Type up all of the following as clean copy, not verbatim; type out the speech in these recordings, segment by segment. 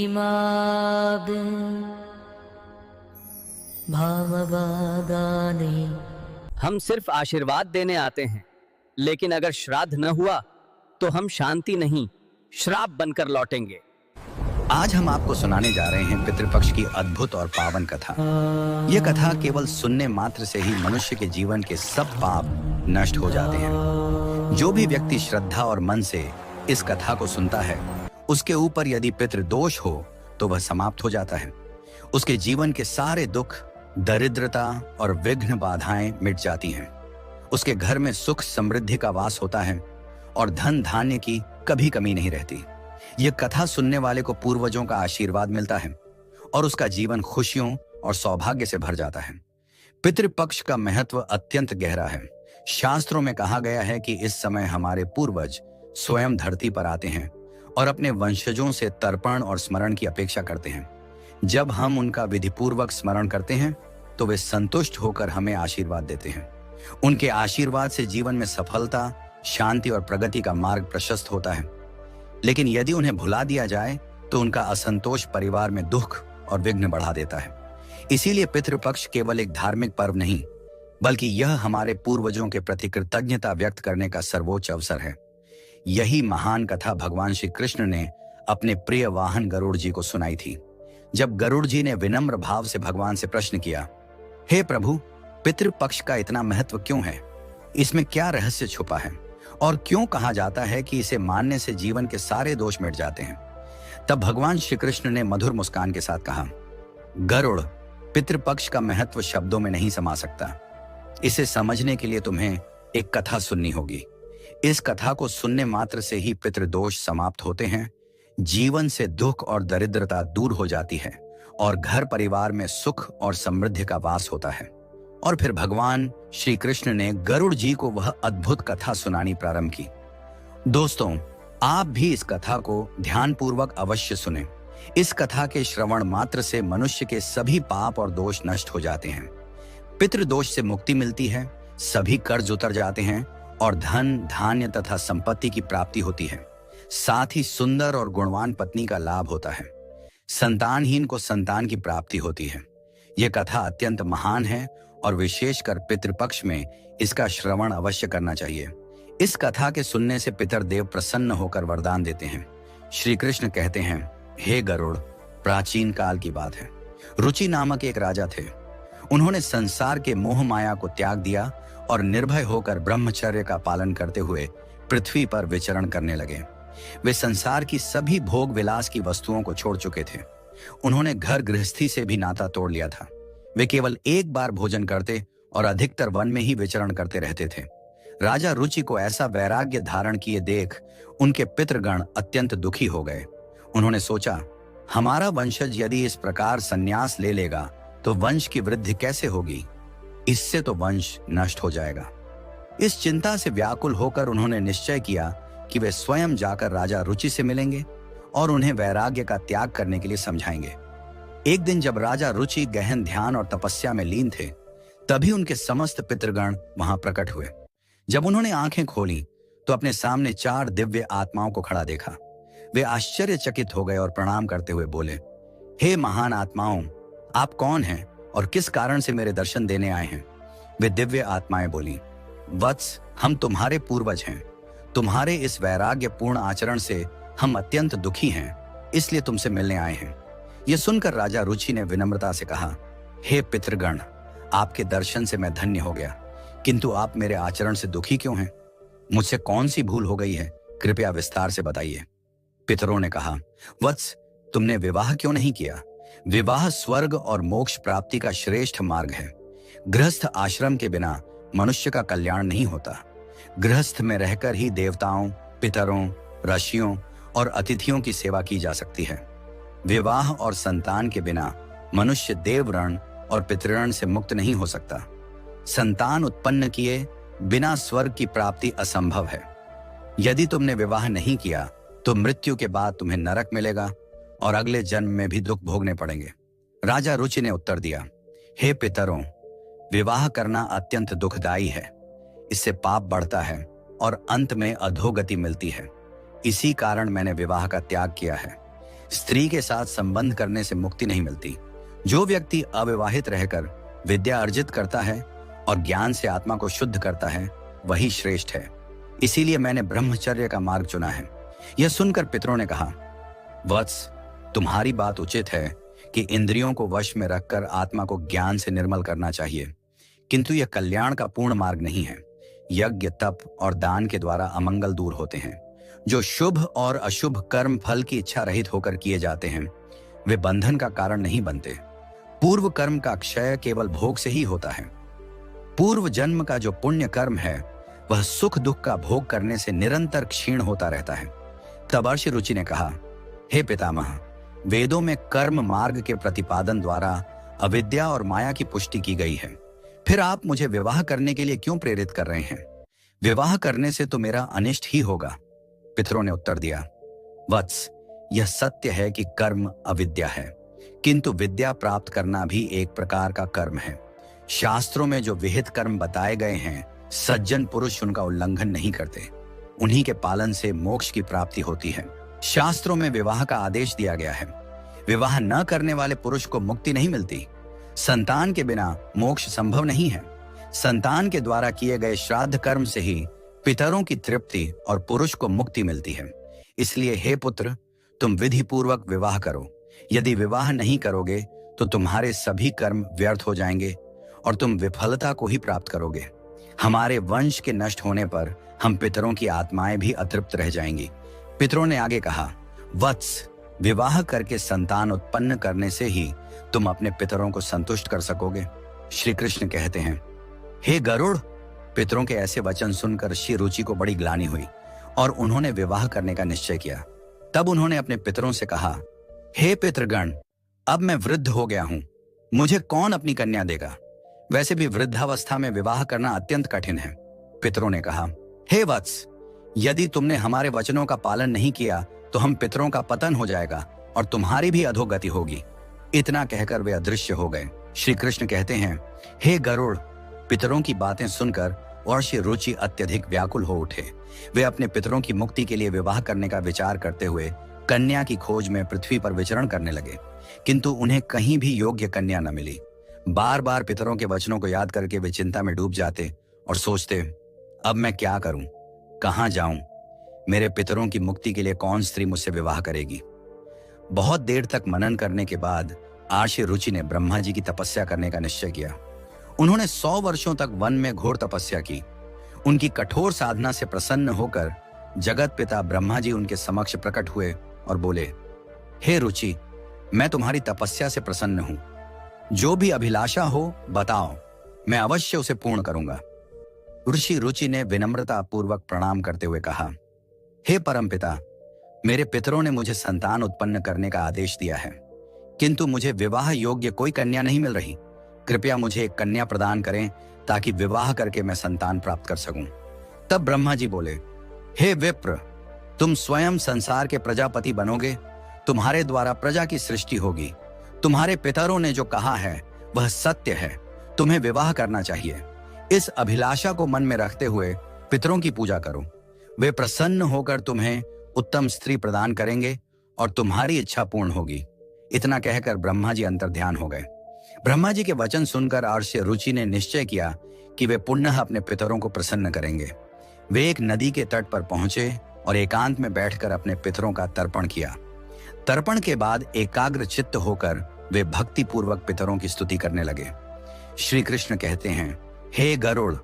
माग भाववादाने। हम सिर्फ आशीर्वाद देने आते हैं, लेकिन अगर श्राद्ध न हुआ तो हम शांति नहीं, श्राप बनकर लौटेंगे। आज हम आपको सुनाने जा रहे हैं पितृपक्ष की अद्भुत और पावन कथा। यह कथा केवल सुनने मात्र से ही मनुष्य के जीवन के सब पाप नष्ट हो जाते हैं। जो भी व्यक्ति श्रद्धा और मन से इस कथा को सुनता है, उसके ऊपर यदि पितृदोष हो तो वह समाप्त हो जाता है। उसके जीवन के सारे दुख, दरिद्रता और विघ्न बाधाएं मिट जाती हैं। उसके घर में सुख समृद्धि का वास होता है और धन धान्य की कभी कमी नहीं रहती। यह कथा सुनने वाले को पूर्वजों का आशीर्वाद मिलता है और उसका जीवन खुशियों और सौभाग्य से भर जाता है। पितृपक्ष का महत्व अत्यंत गहरा है। शास्त्रों में कहा गया है कि इस समय हमारे पूर्वज स्वयं धरती पर आते हैं और अपने वंशजों से तर्पण और स्मरण की अपेक्षा करते हैं। जब हम उनका विधिपूर्वक स्मरण करते हैं तो वे संतुष्ट होकर हमें आशीर्वाद देते हैं। उनके आशीर्वाद से जीवन में सफलता, शांति और प्रगति का मार्ग प्रशस्त होता है। लेकिन यदि उन्हें भुला दिया जाए तो उनका असंतोष परिवार में दुख और विघ्न बढ़ा देता है। इसीलिए पितृपक्ष केवल एक धार्मिक पर्व नहीं, बल्कि यह हमारे पूर्वजों के प्रति कृतज्ञता व्यक्त करने का सर्वोच्च अवसर है। यही महान कथा भगवान श्री कृष्ण ने अपने प्रिय वाहन गरुड़ जी को सुनाई थी। जब गरुड़ जी ने विनम्र भाव से भगवान से प्रश्न किया, हे प्रभु, पितृपक्ष का इतना महत्व क्यों है? इसमें क्या रहस्य छुपा है और क्यों कहा जाता है कि इसे मानने से जीवन के सारे दोष मिट जाते हैं? तब भगवान श्री कृष्ण ने मधुर मुस्कान के साथ कहा, गरुड़, पितृपक्ष का महत्व शब्दों में नहीं समा सकता। इसे समझने के लिए तुम्हें एक कथा सुननी होगी। इस कथा को सुनने मात्र से ही पितृदोष समाप्त होते हैं, जीवन से दुख और दरिद्रता दूर हो जाती है और घर परिवार में सुख और समृद्धि का वास होता है। और फिर भगवान श्री कृष्ण ने गरुड़ जी को वह अद्भुत कथा सुनानी प्रारंभ की। दोस्तों, आप भी इस कथा को ध्यानपूर्वक अवश्य सुनें। इस कथा के श्रवण मात्र से मनुष्य के सभी पाप और दोष नष्ट हो जाते हैं। पितृदोष से मुक्ति मिलती है, सभी कर्ज उतर जाते हैं और धन, धान्य तथा संपत्ति की प्राप्ति होती है। साथ ही सुंदर और गुणवान पत्नी का लाभ होता है। संतानहीन को संतान की प्राप्ति होती है। यह कथा अत्यंत महान है और विशेषकर पितृपक्ष में इसका श्रवण अवश्य करना चाहिए। इस कथा के सुनने से पितरदेव प्रसन्न होकर वरदान देते हैं। श्री कृष्ण कहते हैं, हे गरुड़, प्राचीन काल की बात है। रुचि नामक एक राजा थे। उन्होंने संसार के मोह माया को त्याग दिया और निर्भय होकर ब्रह्मचर्य का पालन करते हुए पृथ्वी पर विचरण करने लगे। वे संसार की सभी भोग विलास की वस्तुओं को छोड़ चुके थे। उन्होंने घर गृहस्थी से भी नाता तोड़ लिया था। वे केवल एक बार भोजन करते और अधिकतर वन में ही विचरण करते रहते थे। राजा रुचि को ऐसा वैराग्य धारण किए देख उनके पितृगण अत्यंत दुखी हो गए। उन्होंने सोचा, हमारा वंशज यदि इस प्रकार संन्यास ले लेगा तो वंश की वृद्धि कैसे होगी? इससे तो वंश नष्ट हो जाएगा। इस चिंता से व्याकुल होकर उन्होंने निश्चय किया कि वे स्वयं जाकर राजा रुचि से मिलेंगे और उन्हें वैराग्य का त्याग करने के लिए समझाएंगे। एक दिन जब राजा रुचि गहन ध्यान और तपस्या में लीन थे, तभी उनके समस्त पितृगण वहां प्रकट हुए। जब उन्होंने आंखें खोली तो अपने सामने 4 दिव्य आत्माओं को खड़ा देखा। वे आश्चर्यचकित हो गए और प्रणाम करते हुए बोले, हे महान आत्माओं, आप कौन हैं और किस कारण से मेरे दर्शन देने आए हैं? वे दिव्य आत्माएं बोली, वत्स, हम तुम्हारे पूर्वज हैं। तुम्हारे इस वैराग्य पूर्ण आचरण से हम अत्यंत दुखी हैं, इसलिए तुमसे मिलने आए हैं। यह सुनकर राजा रुचि ने विनम्रता से कहा, हे पितृगण, आपके दर्शन से मैं धन्य हो गया, किंतु आप मेरे आचरण से दुखी क्यों हैं? मुझसे कौन सी भूल हो गई है? कृपया विस्तार से बताइए। पितरों ने कहा, वत्स, तुमने विवाह क्यों नहीं किया? विवाह स्वर्ग और मोक्ष प्राप्ति का श्रेष्ठ मार्ग है। गृहस्थ आश्रम के बिना मनुष्य का कल्याण नहीं होता। गृहस्थ में रहकर ही देवताओं, पितरों, ऋषियों और अतिथियों की सेवा की जा सकती है। विवाह और संतान के बिना मनुष्य देवऋण और पितृऋण से मुक्त नहीं हो सकता। संतान उत्पन्न किए बिना स्वर्ग की प्राप्ति असंभव है। यदि तुमने विवाह नहीं किया तो मृत्यु के बाद तुम्हें नरक मिलेगा और अगले जन्म में भी दुख भोगने पड़ेंगे। राजा रुचि ने उत्तर दिया, हे पितरों, विवाह करना अत्यंत दुखदायी है। इससे पाप बढ़ता है और अंत में अधोगति मिलती है। इसी कारण मैंने विवाह का त्याग किया है। स्त्री के साथ संबंध करने से मुक्ति नहीं मिलती। जो व्यक्ति अविवाहित रहकर विद्या अर्जित करता है और ज्ञान से आत्मा को शुद्ध करता है, वही श्रेष्ठ है। इसीलिए मैंने ब्रह्मचर्य का मार्ग चुना है। यह सुनकर पितरों ने कहा, वत्स, तुम्हारी बात उचित है कि इंद्रियों को वश में रखकर आत्मा को ज्ञान से निर्मल करना चाहिए, किंतु यह कल्याण का पूर्ण मार्ग नहीं है। यज्ञ, तप और दान के द्वारा अमंगल दूर होते हैं। जो शुभ और अशुभ कर्म फल की इच्छा रहित होकर किए जाते हैं, वे बंधन का कारण नहीं बनते। पूर्व कर्म का क्षय केवल भोग से ही होता है। पूर्व जन्म का जो पुण्य कर्म है, वह सुख दुख का भोग करने से निरंतर क्षीण होता रहता है। तब अर्षि रुचि ने कहा, हे पितामह, वेदों में कर्म मार्ग के प्रतिपादन द्वारा अविद्या और माया की पुष्टि की गई है। फिर आप मुझे विवाह करने के लिए क्यों प्रेरित कर रहे हैं? विवाह करने से तो मेरा अनिष्ट ही होगा। पितरों ने उत्तर दिया, वत्स, यह सत्य है कि कर्म अविद्या है, किंतु विद्या प्राप्त करना भी एक प्रकार का कर्म है। शास्त्रों में जो विहित कर्म बताए गए हैं, सज्जन पुरुष उनका उल्लंघन नहीं करते। उन्हीं के पालन से मोक्ष की प्राप्ति होती है। शास्त्रों में विवाह का आदेश दिया गया है। विवाह न करने वाले पुरुष को मुक्ति नहीं मिलती। संतान के बिना मोक्ष संभव नहीं है। संतान के द्वारा किए गए श्राद्ध कर्म से ही पितरों की तृप्ति और पुरुष को मुक्ति मिलती है। इसलिए हे पुत्र, तुम विधि पूर्वक विवाह करो। यदि विवाह नहीं करोगे तो तुम्हारे सभी कर्म व्यर्थ हो जाएंगे और तुम विफलता को ही प्राप्त करोगे। हमारे वंश के नष्ट होने पर हम पितरों की आत्माएं भी अतृप्त रह जाएंगी। पितरों ने आगे कहा, वत्स, विवाह करके संतान उत्पन्न करने से ही तुम अपने पितरों को संतुष्ट कर सकोगे। श्री कृष्ण कहते हैं, हे गरुड़, पितरों के ऐसे वचन सुनकर श्री रुचि को बड़ी ग्लानि हुई और उन्होंने विवाह करने का निश्चय किया। तब उन्होंने अपने पितरों से कहा, हे पितृगण, अब मैं वृद्ध हो गया हूं, मुझे कौन अपनी कन्या देगा? वैसे भी वृद्धावस्था में विवाह करना अत्यंत कठिन है। पितरों ने कहा, हे वत्स, यदि तुमने हमारे वचनों का पालन नहीं किया तो हम पितरों का पतन हो जाएगा और तुम्हारी भी अधोगति होगी। इतना कहकर वे अदृश्य हो गए। श्री कृष्ण कहते हैं, हे गरुड़, पितरों की बातें सुनकर और श्री रुचि अत्यधिक व्याकुल हो उठे। वे अपने पितरों की मुक्ति के लिए विवाह करने का विचार करते हुए कन्या की खोज में पृथ्वी पर विचरण करने लगे, किंतु उन्हें कहीं भी योग्य कन्या न मिली। बार बार पितरों के वचनों को याद करके वे चिंता में डूब जाते और सोचते, अब मैं क्या करूं, कहां जाऊं? मेरे पितरों की मुक्ति के लिए कौन स्त्री मुझसे विवाह करेगी? बहुत देर तक मनन करने के बाद आर्षि रुचि ने ब्रह्मा जी की तपस्या करने का निश्चय किया। उन्होंने 100 वर्षों तक वन में घोर तपस्या की। उनकी कठोर साधना से प्रसन्न होकर जगत पिता ब्रह्मा जी उनके समक्ष प्रकट हुए और बोले, हे रुचि, मैं तुम्हारी तपस्या से प्रसन्न हूं। जो भी अभिलाषा हो बताओ, मैं अवश्य उसे पूर्ण करूंगा। ऋषि रुचि ने विनम्रता पूर्वक प्रणाम करते हुए कहा, हे परमपिता, मेरे पितरों ने मुझे संतान उत्पन्न करने का आदेश दिया है, किंतु मुझे विवाह योग्य कोई कन्या नहीं मिल रही। कृपया मुझे एक कन्या प्रदान करें ताकि विवाह करके मैं संतान प्राप्त कर सकूं। तब ब्रह्मा जी बोले, हे विप्र, तुम स्वयं संसार के प्रजापति बनोगे। तुम्हारे द्वारा प्रजा की सृष्टि होगी। तुम्हारे पितरों ने जो कहा है वह सत्य है। तुम्हें विवाह करना चाहिए। इस अभिलाषा को मन में रखते हुए पितरों की पूजा करो। वे प्रसन्न होकर तुम्हें उत्तम स्त्री प्रदान करेंगे और तुम्हारी इच्छा पूर्ण होगी। इतना कहकर ब्रह्मा जी अंतर्ध्यान हो गए। ब्रह्मा जी के वचन सुनकर आर्षि रुचि ने निश्चय किया कि वे पुनः अपने पितरों को प्रसन्न करेंगे। वे एक नदी के तट पर पहुंचे और एकांत में बैठकर अपने पितरों का तर्पण किया। तर्पण के बाद एकाग्र चित्त होकर वे भक्ति पूर्वक पितरों की स्तुति करने लगे। श्री कृष्ण कहते हैं, हे गरुड़,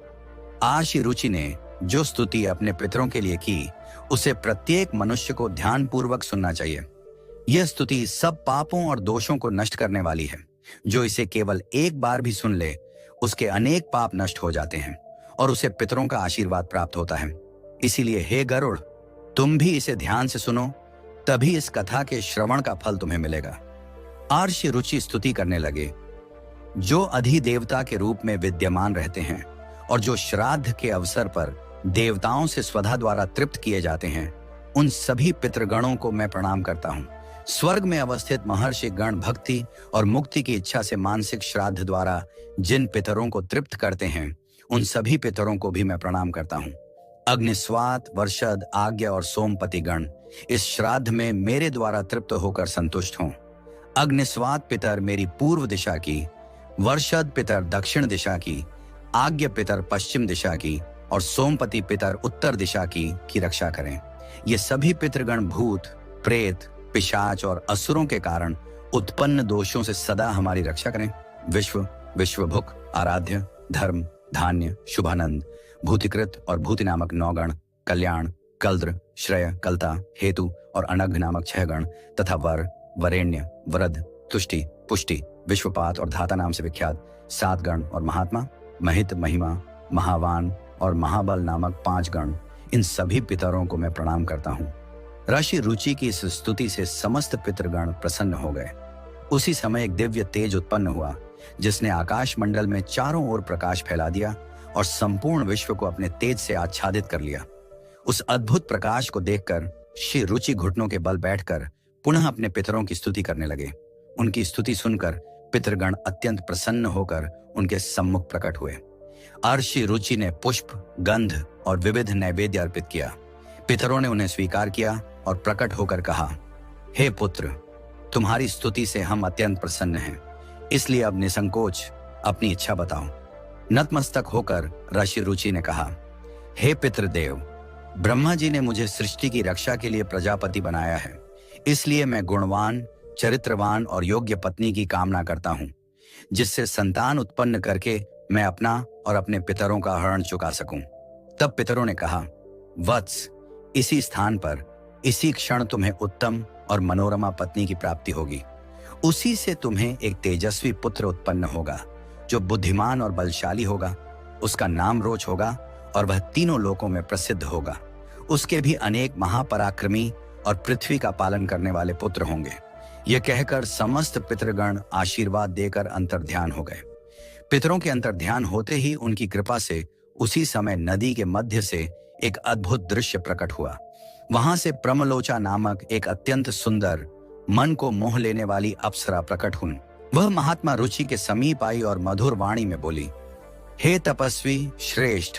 आर्षि रुचि ने जो स्तुति अपने पितरों के लिए की, उसे प्रत्येक मनुष्य को ध्यान पूर्वक सुनना चाहिए। यह स्तुति सब पापों और दोषों को नष्ट करने वाली है। जो इसे केवल एक बार भी सुन ले, उसके अनेक पाप नष्ट हो जाते हैं और उसे पितरों का आशीर्वाद प्राप्त होता है। इसीलिए हे गरुड़, तुम भी इसे ध्यान से सुनो, तभी इस कथा के श्रवण का फल तुम्हें मिलेगा। आर्षि रुचि स्तुति करने लगे। जो अधिदेवता के रूप में विद्यमान रहते हैं और जो श्राद्ध के अवसर पर देवताओं से स्वधा द्वारा तृप्त किए जाते हैं, उन सभी पितृगणों को मैं प्रणाम करता हूँ। स्वर्ग में अवस्थित महर्षि गण भक्ति और मुक्ति की इच्छा से मानसिक श्राद्ध द्वारा जिन पितरों को तृप्त करते हैं, उन सभी पितरों को भी मैं प्रणाम करता हूँ। अग्निस्वात, वर्षद, आज्ञा और सोमपति गण इस श्राद्ध में मेरे द्वारा तृप्त होकर संतुष्ट हों। अग्निस्वात पितर मेरी पूर्व दिशा की, वर्षद पितर दक्षिण दिशा की, आज्ञा पितर पश्चिम दिशा की और सोमपति पितर उत्तर दिशा की रक्षा करें। ये सभी पितृगण भूत, प्रेत, पिशाच और असुरों के कारण उत्पन्न दोषों से सदा हमारी रक्षा करें। विश्व, विश्वभुक, आराध्य, धर्म, धान्य, शुभानंद, भूतिकृत और भूति नामक 9 गण, कल्याण, कल्द्र, श्रेय, कलता, हेतु और अनघ नामक 6 गण तथा वर, वरेण्य, वरद, तुष्टि, पुष्टि, विश्वपात और धाता नाम से विख्यात 7 गण और महात्मा, महित, महिमा, महावान और महाबल नामक 5 गण, इन सभी पितरों को मैं प्रणाम करता हूँ। ऋषि रुचि की इस स्तुति से समस्त पितृगण प्रसन्न हो गए। उसी समय एक दिव्य तेज उत्पन्न हुआ जिसने आकाश मंडल में चारों ओर प्रकाश फैला दिया और संपूर्ण विश्व को अपने तेज से आच्छादित कर लिया। उस अद्भुत प्रकाश को देखकर श्री रुचि घुटनों के बल बैठकर पुनः अपने पितरों की स्तुति करने लगे। उनकी स्तुति सुनकर पितृगण अत्यंत प्रसन्न होकर उनके सम्मुख प्रकट हुए। अर्षि रुचि ने पुष्प, गंध और विविध नैवेद्य अर्पित किया। पितरों ने उन्हें स्वीकार किया और प्रकट होकर कहा, हे पुत्र, तुम्हारी स्तुति से हम अत्यंत प्रसन्न हैं, इसलिए अब निसंकोच अपनी इच्छा बताओ। नतमस्तक होकर ऋषि रुचि ने कहा, हे पितृदेव, ब्रह्मा जी ने मुझे सृष्टि की रक्षा के लिए प्रजापति बनाया है, इसलिए मैं गुणवान, चरित्रवान और योग्य पत्नी की कामना करता हूँ, जिससे संतान उत्पन्न करके मैं अपना और अपने पितरों का हरण चुका सकूं। तब पितरों ने कहा, वत्स, इसी स्थान पर इसी क्षण तुम्हें उत्तम और मनोरमा पत्नी की प्राप्ति होगी। उसी से तुम्हें एक तेजस्वी पुत्र उत्पन्न होगा जो बुद्धिमान और बलशाली होगा। उसका नाम रोच होगा और वह तीनों लोकों में प्रसिद्ध होगा। उसके भी अनेक महापराक्रमी और पृथ्वी का पालन करने वाले पुत्र होंगे। यह कहकर समस्त पितृगण आशीर्वाद देकर अंतर्ध्यान हो गए। पितरों के अंतर्ध्यान होते ही उनकी कृपा से उसी समय नदी के मध्य से एक अद्भुत दृश्य प्रकट हुआ। वहां से प्रमलोचा नामक एक अत्यंत सुंदर, मन को मोह लेने वाली अप्सरा प्रकट हुई। वह महात्मा रुचि के समीप आई और मधुर वाणी में बोली, हे तपस्वी श्रेष्ठ,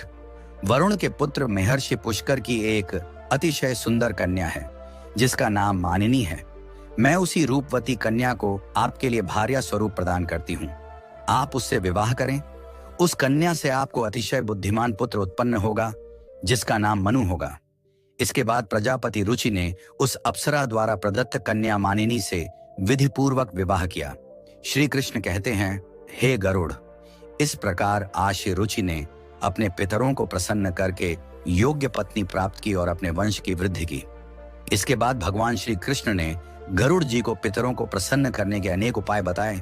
वरुण के पुत्र महर्षि पुष्कर की एक अतिशय सुंदर कन्या है जिसका नाम मानिनी है। मैं उसी रूपवती कन्या को आपके लिए भार्या स्वरूप प्रदान करती हूँ। आप उससे विवाह करें। उस कन्या से आपको अतिशय बुद्धिमान पुत्र उत्पन्न होगा जिसका नाम मनु होगा। इसके बाद प्रजापति रुचि ने उस अप्सरा द्वारा प्रदत्त कन्या मानिनी से विधि पूर्वक विवाह किया। श्री कृष्ण कहते हैं, हे गरुड़, इस प्रकार आज श्री रुचि ने अपने पितरों को प्रसन्न करके योग्य पत्नी प्राप्त की और अपने वंश की वृद्धि की। इसके बाद भगवान श्री कृष्ण ने गरुड़ जी को पितरों को प्रसन्न करने के अनेक उपाय बताए।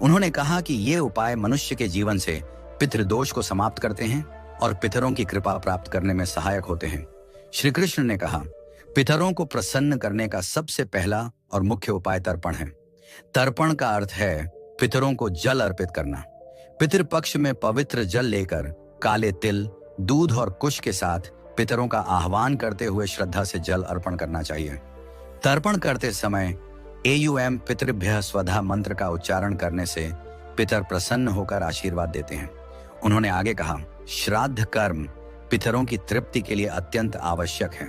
उन्होंने कहा कि ये उपाय मनुष्य के जीवन से पितृदोष को समाप्त करते हैं और पितरों की कृपा प्राप्त करने में सहायक होते हैं। श्री कृष्ण ने कहा, पितरों को प्रसन्न करने का सबसे पहला और मुख्य उपाय तर्पण है। तर्पण का अर्थ है पितरों को जल अर्पित करना। पितृपक्ष में पवित्र जल लेकर काले तिल, दूध और कुश के साथ पितरों का आह्वान करते हुए श्रद्धा से जल अर्पण करना चाहिए। तर्पण करते समय एयुएम पितृभ्यः स्वधा मंत्र का उच्चारण करने से पितर प्रसन्न होकर आशीर्वाद देते हैं। उन्होंने आगे कहा, श्राद्ध कर्म पितरों की तृप्ति के लिए अत्यंत आवश्यक है।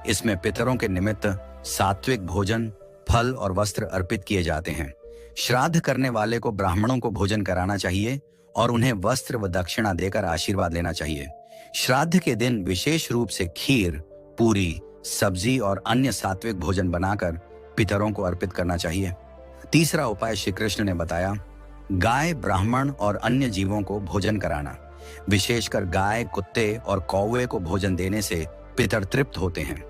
इसमें पितरों के निमित्त सात्विक भोजन, फल और वस्त्र अर्पित किए जाते हैं। श्राद्ध करने वाले को ब्राह्मणों को भोजन कराना चाहिए और उन्हें वस्त्र व दक्षिणा देकर आशीर्वाद लेना चाहिए। श्राद्ध के दिन विशेष रूप से खीर, पूरी, सब्जी और अन्य सात्विक भोजन बनाकर पितरों को अर्पित करना चाहिए। तीसरा उपाय श्री कृष्ण ने बताया, गाय, ब्राह्मण और अन्य जीवों को भोजन कराना। विशेषकर गाय, कुत्ते और कौवे को भोजन देने से पितर तृप्त होते हैं।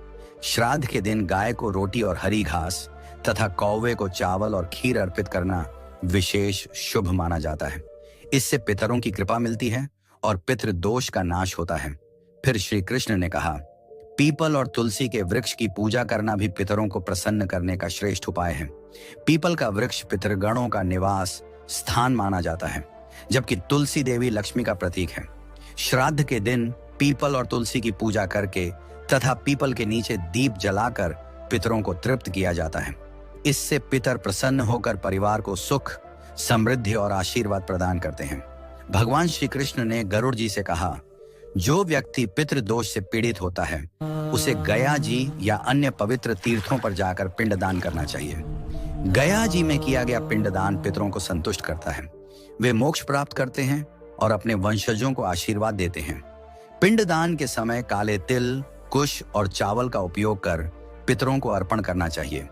श्राद्ध के दिन गाय को रोटी और हरी घास तथा कौवे को चावल और खीर अर्पित करना विशेष शुभ माना जाता है। इससे पितरों की कृपा मिलती है और पितृ दोष का नाश होता है। फिर श्री कृष्ण ने कहा, पीपल और तुलसी के वृक्ष की पूजा करना भी पितरों को प्रसन्न करने का श्रेष्ठ उपाय है। पीपल का वृक्ष पितृगणों का निवास स्थान माना जाता है, जबकि तुलसी देवी लक्ष्मी का प्रतीक है। श्राद्ध के दिन पीपल और तुलसी की पूजा करके तथा पीपल के नीचे दीप जलाकर पितरों को तृप्त किया जाता है। इससे पितर प्रसन्न होकर परिवार को सुख, समृद्धि और आशीर्वाद प्रदान करते हैं। भगवान श्री कृष्ण ने गरुड़ जी से कहा, जो व्यक्ति पितृदोष से पीड़ित होता है उसे गया जी या अन्य पवित्र तीर्थों पर जाकर पिंडदान करना चाहिए। गया जी में किया गया पिंडदान पितरों को संतुष्ट करता है, वे मोक्ष प्राप्त करते हैं और अपने वंशजों को आशीर्वाद देते हैं। पिंडदान के समय काले तिल, कुश और चावल का उपयोग कर पितरों को अर्पण करना चाहिए।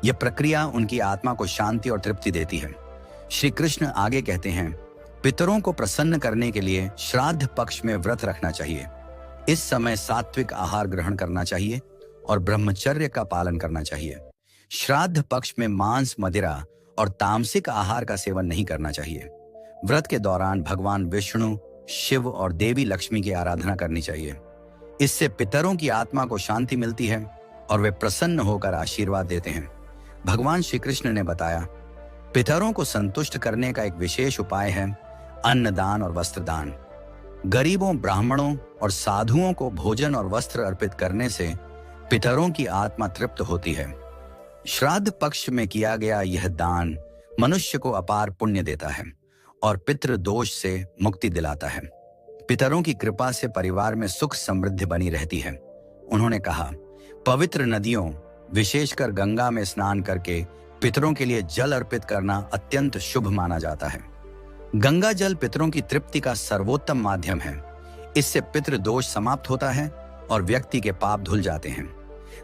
यह प्रक्रिया उनकी आत्मा को शांति और तृप्ति देती है। श्री कृष्ण आगे कहते हैं, पितरों को प्रसन्न करने के लिए श्राद्ध पक्ष में व्रत रखना चाहिए। इस समय सात्विक आहार ग्रहण करना चाहिए और ब्रह्मचर्य का पालन करना चाहिए। श्राद्ध पक्ष में मांस, मदिरा और तामसिक आहार का सेवन नहीं करना चाहिए। व्रत के दौरान भगवान विष्णु, शिव और देवी लक्ष्मी की आराधना करनी चाहिए। इससे पितरों की आत्मा को शांति मिलती है और वे प्रसन्न होकर आशीर्वाद देते हैं। भगवान श्री कृष्ण ने बताया, पितरों को संतुष्ट करने का एक विशेष उपाय है अन्नदान और वस्त्रदान। गरीबों, ब्राह्मणों और साधुओं को भोजन और वस्त्र अर्पित करने से पितरों की आत्मा तृप्त होती है। श्राद्ध पक्ष में किया गया यह दान मनुष्य को अपार पुण्य देता है और पितृ दोष से मुक्ति दिलाता है। पितरों की कृपा से परिवार में सुख समृद्धि बनी रहती है। उन्होंने कहा, पवित्र नदियों, विशेषकर गंगा में स्नान करके पितरों के लिए जल अर्पित करना अत्यंत शुभ माना जाता है। गंगा जल पितरों की तृप्ति का सर्वोत्तम माध्यम है। इससे पितृ दोष समाप्त होता है और व्यक्ति के पाप धुल जाते हैं।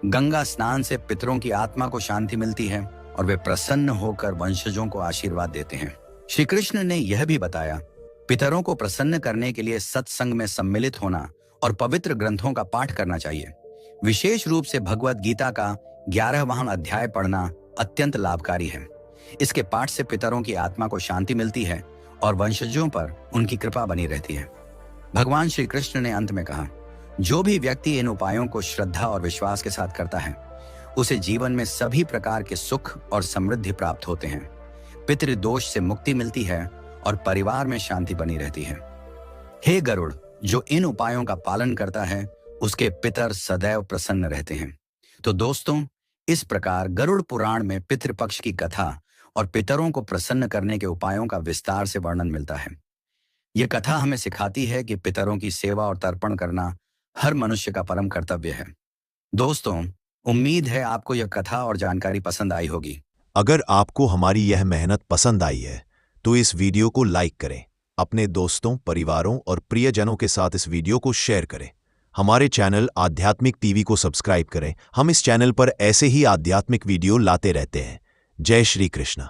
गंगा स्नान से पितरों की आत्मा को शांति मिलती है और वे प्रसन्न होकर वंशजों को आशीर्वाद देते हैं। श्री कृष्ण ने यह भी बताया, पितरों को प्रसन्न करने के लिए सत्संग में सम्मिलित होना और पवित्र ग्रंथों का पाठ करना चाहिए। विशेष रूप से भगवत गीता का 11वां अध्याय पढ़ना अत्यंत लाभकारी है। इसके पाठ से पितरों की आत्मा को शांति मिलती है और वंशजों पर उनकी कृपा बनी रहती है। भगवान श्री कृष्ण ने अंत में कहा, जो भी व्यक्ति इन उपायों को श्रद्धा और विश्वास के साथ करता है उसे जीवन में सभी प्रकार के सुख और समृद्धि प्राप्त होते हैं। पितृदोष से मुक्ति मिलती है और परिवार में शांति बनी रहती है। हे गरुड़, जो इन उपायों का पालन करता है उसके पितर सदैव प्रसन्न रहते हैं। तो दोस्तों, इस प्रकार गरुड़ पुराण में पितृपक्ष की कथा और पितरों को प्रसन्न करने के उपायों का विस्तार से वर्णन मिलता है। यह कथा हमें सिखाती है कि पितरों की सेवा और तर्पण करना हर मनुष्य का परम कर्तव्य है। दोस्तों, उम्मीद है आपको यह कथा और जानकारी पसंद आई होगी। अगर आपको हमारी यह मेहनत पसंद आई है तो इस वीडियो को लाइक करें, अपने दोस्तों, परिवारों और प्रियजनों के साथ इस वीडियो को शेयर करें। हमारे चैनल आध्यात्मिक टीवी को सब्सक्राइब करें। हम इस चैनल पर ऐसे ही आध्यात्मिक वीडियो लाते रहते हैं। जय श्री कृष्ण।